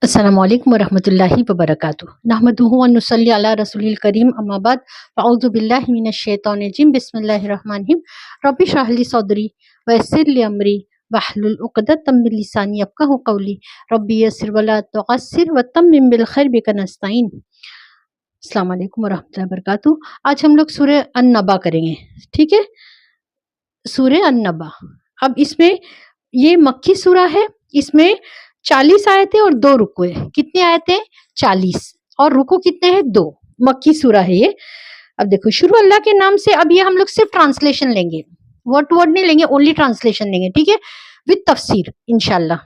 अस्सलामु अलैकुम वरहमतुल्लाहि वबरकातुहू नहमदुहु व नुसल्ली अला रसूलिल करीम अम्मा बाद फ़अऊज़ु बिल्लाहि मिनश शैतानिर रजीम बिस्मिल्लाहिर रहमानिर रहीम रब्बि इश्रह ली सदरी व यस्सिर ली अमरी वहलुल उक़दतम मिन लिसानी यफ़क़हू क़ौली रब्बि यस्सिर व ला तुअस्सिर व तम्मिम बिल खैर बिका नस्तईन। अस्सलामु अलैकुम वरहमतुल्लाहि वबरकातुहू। आज हम लोग सूरह अन-नबा करेंगे, ठीक है। सूरह अन-नबा। अब इसमें ये मक्की सूरा है, इसमें 40 आयतें और 2 रुकू है। कितनी आयतें? 40 और रुकू कितने हैं? 2। मक्की सूरा है ये। अब देखो, शुरू अल्लाह के नाम से। अब ये हम लोग सिर्फ ट्रांसलेशन लेंगे, वर्ड टू वर्ड नहीं लेंगे, ओनली ट्रांसलेशन लेंगे, ठीक है, विद तफसीर इंशाल्लाह।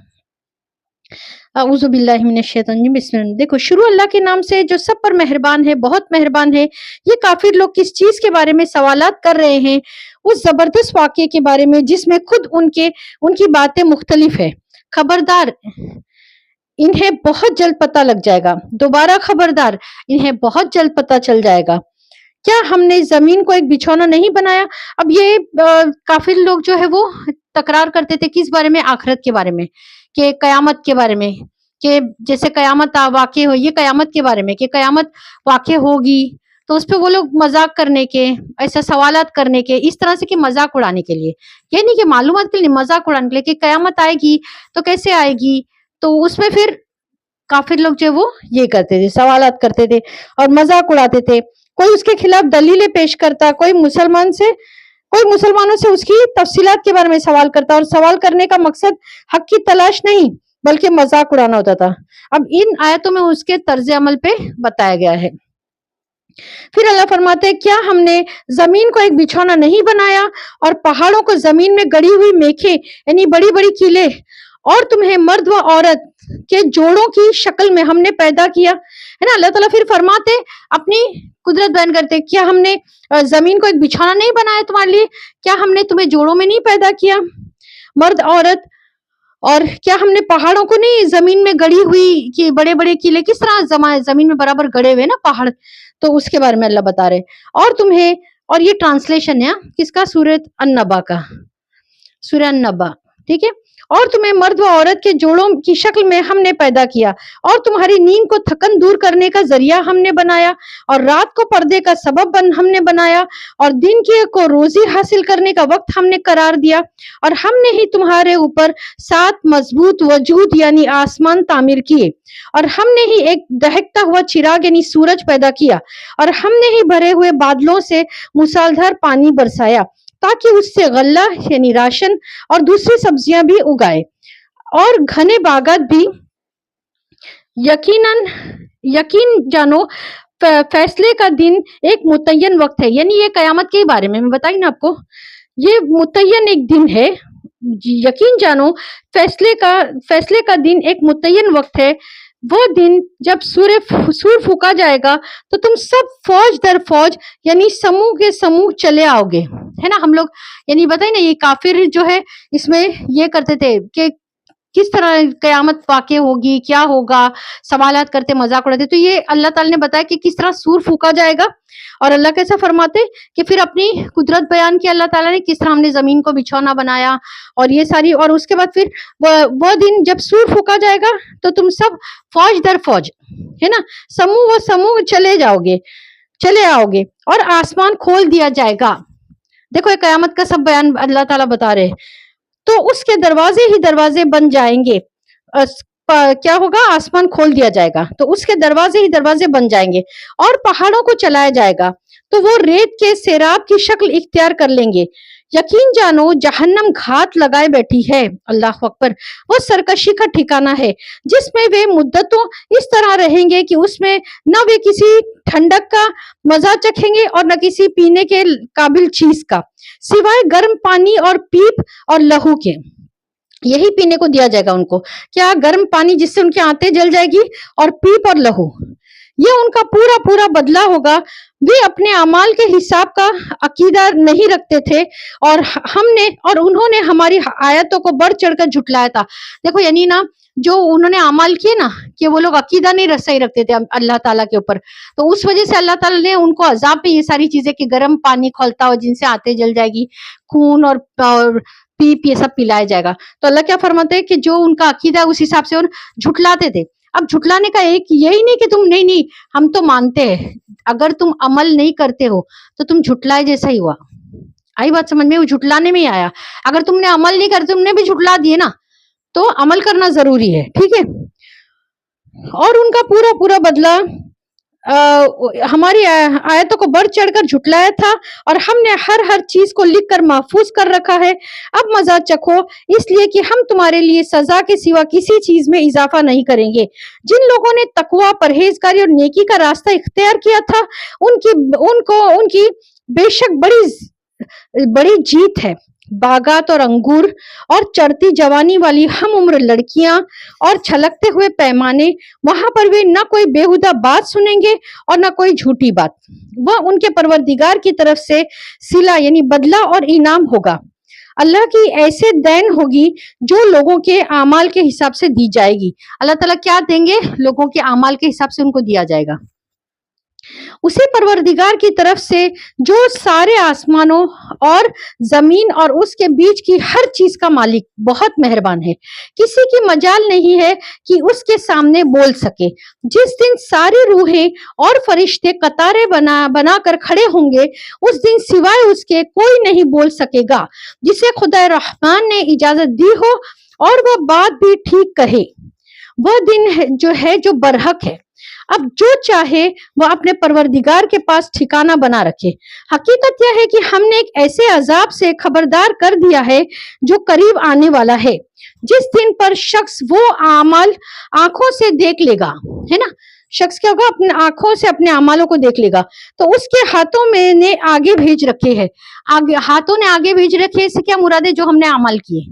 अऊज़ु बिल्लाहि मिनश शैतानिर रजीम बिस्मिल्लाह। देखो, शुरू अल्लाह के नाम से जो सब पर मेहरबान है, बहुत मेहरबान है। ये काफिर लोग किस चीज के बारे में सवालात कर रहे हैं? उस जबरदस्त वाक़े के बारे में जिसमें खुद उनकी बातें मुख्तलिफ है। खबरदार, इन्हें बहुत जल्द पता लग जाएगा। दोबारा खबरदार, इन्हें बहुत जल्द पता चल जाएगा। क्या हमने जमीन को एक बिछौना नहीं बनाया? अब ये काफिर लोग जो है वो तकरार करते थे किस बारे में? आखिरत के बारे में, कि कयामत के बारे में, कि जैसे कयामत वाक़े हो, ये कयामत के बारे में कि कयामत वाक़े होगी, तो उस पे वो लोग मजाक करने के, ऐसा सवालात करने के, इस तरह से कि मजाक उड़ाने के लिए, ये नहीं कि मालूमात के लिए, मजाक उड़ाने के लिए कि कयामत आएगी तो कैसे आएगी। तो उसमें फिर काफिर लोग जो है वो ये करते थे, सवालात करते थे और मजाक उड़ाते थे। कोई उसके खिलाफ दलीलें पेश करता, कोई मुसलमानों से उसकी तफसीलात के बारे में सवाल करता, और सवाल करने का मकसद हक की तलाश नहीं बल्कि मजाक उड़ाना होता था। अब इन आयतों में उसके तर्ज अमल पे बताया गया है। फिर अल्लाह फरमाते हैं, क्या हमने जमीन को एक बिछौना नहीं बनाया और पहाड़ों को जमीन में गड़ी हुई मेखें यानी बड़ी बड़ी कीले, और तुम्हें मर्द व औरत के जोड़ों की शक्ल में हमने पैदा किया, है ना। अल्लाह ताला फिर फरमाते, अपनी कुदरत बयान करते, क्या हमने जमीन को एक बिछौना नहीं बनाया तुम्हारे लिए? क्या हमने तुम्हें जोड़ों में नहीं पैदा किया, मर्द औरत? और क्या हमने पहाड़ों को नहीं जमीन में गड़ी हुई कि बड़े बड़े किले किस तरह जमीन में बराबर गड़े हुए ना पहाड़, तो उसके बारे में अल्लाह बता रहे। और तुम्हें, और ये ट्रांसलेशन है किसका? सूरह अन-नबा का, सूरह अन-नबा, ठीक है। और तुम्हें मर्द व औरत के जोड़ों की शक्ल में हमने पैदा किया, और तुम्हारी नींद को थकन दूर करने का जरिया हमने बनाया, और रात को पर्दे का सबब हमने बनाया, और दिन को रोजी हासिल करने का वक्त हमने करार दिया, और हमने ही तुम्हारे ऊपर 7 मजबूत वजूद यानी आसमान तामीर किए, और हमने ही एक दहकता हुआ चिराग यानी सूरज पैदा किया, और हमने ही भरे हुए बादलों से मूसलाधार पानी बरसाया ताकि उससे गल्ला यानी राशन और दूसरी सब्जियां भी उगाए, और घने बागात भी। यकीन जानो, फैसले का दिन एक मुतय्यन वक्त है, यानी ये कयामत के बारे में मैं बताई ना आपको, ये मुतय्यन एक दिन है। यकीन जानो, फैसले का दिन एक मुतय्यन वक्त है। वो दिन जब सूर फूका जाएगा तो तुम सब फौज दर फौज यानी समूह के समूह चले आओगे, है ना। हम लोग यानी बताए ना, ये काफिर जो है इसमें ये करते थे कि किस तरह कयामत वाक़े होगी, क्या होगा, सवालात करते, मजाक उड़ाते। तो ये अल्लाह ताला ने बताया कि किस तरह सूर फूका जाएगा, और अल्लाह कैसा फरमाते कि फिर अपनी कुदरत बयान की अल्लाह ताला ने, किस तरह हमने जमीन को बिछौना बनाया और ये सारी। और उसके बाद फिर वो दिन जब सूर फूका जाएगा तो तुम सब फौज दर फौज, है ना, समूह व समूह चले आओगे, और आसमान खोल दिया जाएगा। देखो, ये कयामत का सब बयान अल्लाह ताला बता रहे। तो उसके दरवाजे ही दरवाजे बन जाएंगे। क्या होगा? आसमान खोल दिया जाएगा तो उसके दरवाजे ही दरवाजे बन जाएंगे, और पहाड़ों को चलाया जाएगा तो वो रेत के सैराब की शक्ल इख्तियार कर लेंगे। यकीन जानो, जहन्नम घात लगाए बैठी है, अल्लाह अकबर, वो सरकशी का ठिकाना है जिसमें वे मुद्दतों इस तरह रहेंगे कि उसमें न वे किसी ठंडक का मजा चखेंगे और न किसी पीने के काबिल चीज का, सिवाय गर्म पानी और पीप और लहू के। यही पीने को दिया जाएगा उनको। क्या? गर्म पानी जिससे उनकी आंतें जल जाएगी, और पीप और लहू। ये उनका पूरा पूरा बदला होगा। वे अपने अमाल के हिसाब का अकीदा नहीं रखते थे, और उन्होंने हमारी आयतों को बढ़ चढ़कर झुटलाया था। देखो, यानी ना, जो उन्होंने अमाल किए ना, कि वो लोग अकीदा नहीं सही रखते थे अल्लाह ताला के ऊपर, तो उस वजह से अल्लाह ताला ने उनको अजाब में ये सारी चीजें कि गर्म पानी खौलता हो जिनसे आंतें जल जाएगी, खून और पीप ये सब पिलाया जाएगा। तो अल्लाह क्या फरमाते हैं कि जो उनका अकीदा उस हिसाब से झुटलाते थे। اب جھٹلانے کا ایک یہی نہیں کہ تم نہیں ہم تو مانتے ہیں، اگر تم عمل نہیں کرتے ہو تو تم جھٹلائے جیسا ہی ہوا. آئی بات سمجھ میں؟ وہ جھٹلانے میں ہی آیا. اگر تم نے عمل نہیں کر، تم نے بھی جھٹلا دیے نا، تو عمل کرنا ضروری ہے. ٹھیک ہے. اور ان کا پورا پورا بدلہ ہماری آیتوں کو بڑھ چڑھ کر جھٹلایا تھا، اور ہم نے ہر چیز کو لکھ کر محفوظ کر رکھا ہے. اب مزہ چکھو، اس لیے کہ ہم تمہارے لیے سزا کے سوا کسی چیز میں اضافہ نہیں کریں گے. جن لوگوں نے تقوی، پرہیزگاری اور نیکی کا راستہ اختیار کیا تھا، ان کی بے شک بڑی جیت ہے. باغات اور انگور اور چڑھتی جوانی والی ہم عمر لڑکیاں اور چھلکتے ہوئے پیمانے، وہاں پر بھی نہ کوئی بےہودہ بات سنیں گے اور نہ کوئی جھوٹی بات. وہ ان کے پروردگار کی طرف سے صلہ یعنی بدلہ اور انعام ہوگا. اللہ کی ایسے دین ہوگی جو لوگوں کے اعمال کے حساب سے دی جائے گی. اللہ تعالیٰ کیا دیں گے؟ لوگوں کے اعمال کے حساب سے ان کو دیا جائے گا. اسی پروردگار کی طرف سے جو سارے آسمانوں اور زمین اور اس کے بیچ کی ہر چیز کا مالک، بہت مہربان ہے. کسی کی مجال نہیں ہے کہ اس کے سامنے بول سکے. جس دن ساری روحیں اور فرشتے قطاریں بنا کر کھڑے ہوں گے، اس دن سوائے اس کے کوئی نہیں بول سکے گا جسے خدا رحمان نے اجازت دی ہو اور وہ بات بھی ٹھیک کہے. وہ دن جو برحق ہے. اب جو چاہے وہ اپنے پروردگار کے پاس ٹھکانہ بنا رکھے. حقیقت یہ ہے کہ ہم نے ایک ایسے عذاب سے خبردار کر دیا ہے جو قریب آنے والا ہے، جس دن پر شخص وہ اعمال آنکھوں سے دیکھ لے گا. ہے نا، شخص کیا ہوگا؟ اپنے آنکھوں سے اپنے اعمالوں کو دیکھ لے گا. تو اس کے ہاتھوں میں نے آگے بھیج رکھے ہیں. ہاتھوں نے آگے بھیج رکھے، اس سے کیا مراد ہے؟ جو ہم نے اعمال کیے.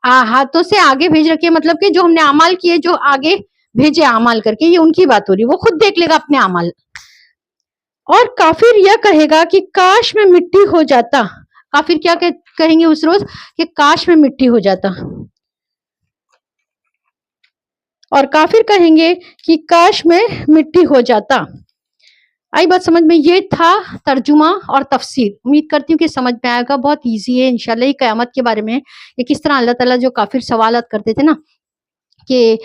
ہاتھوں سے آگے بھیج رکھے مطلب کہ جو ہم نے اعمال کیے، جو آگے بھیجے اعمال کر کے، یہ ان کی بات ہو رہی. وہ خود دیکھ لے گا اپنے اعمال. اور کافر یہ کہے گا کہ کاش میں مٹی ہو جاتا. کافر کیا کہیں گے اس روز؟ کہ کاش میں مٹی ہو جاتا. اور کافر کہیں گے کہ کاش میں مٹی ہو جاتا. آئی بات سمجھ میں؟ یہ تھا ترجمہ اور تفسیر. امید کرتی ہوں کہ سمجھ میں آئے گا. بہت ایزی ہے انشاءاللہ. یہ قیامت کے بارے میں ہے کہ کس طرح اللہ تعالیٰ جو کافر سوالات کرتے تھے نا کہ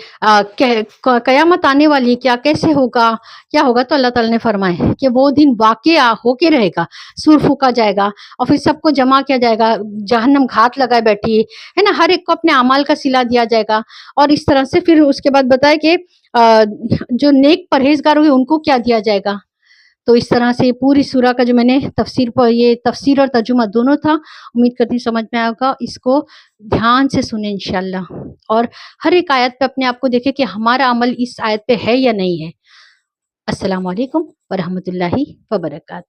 قیامت آنے والی ہے، کیا کیسے ہوگا، کیا ہوگا، تو اللہ تعالیٰ نے فرمایا کہ وہ دن واقع ہو کے رہے گا. سور پھونکا جائے گا اور پھر سب کو جمع کیا جائے گا. جہنم گھات لگائے بیٹھی ہے نا، ہر ایک کو اپنے اعمال کا صلہ دیا جائے گا. اور اس طرح سے پھر اس کے بعد بتائے کہ جو نیک پرہیزگار ہوئے ان کو کیا دیا جائے گا. تو اس طرح سے پوری سورہ کا جو میں نے یہ تفسیر اور ترجمہ دونوں تھا. امید کرتی ہوں سمجھ میں آئے گا. اس کو دھیان سے سنیں انشاءاللہ، اور ہر ایک آیت پہ اپنے آپ کو دیکھیں کہ ہمارا عمل اس آیت پہ ہے یا نہیں ہے. السلام علیکم ورحمۃ اللہ وبرکاتہ.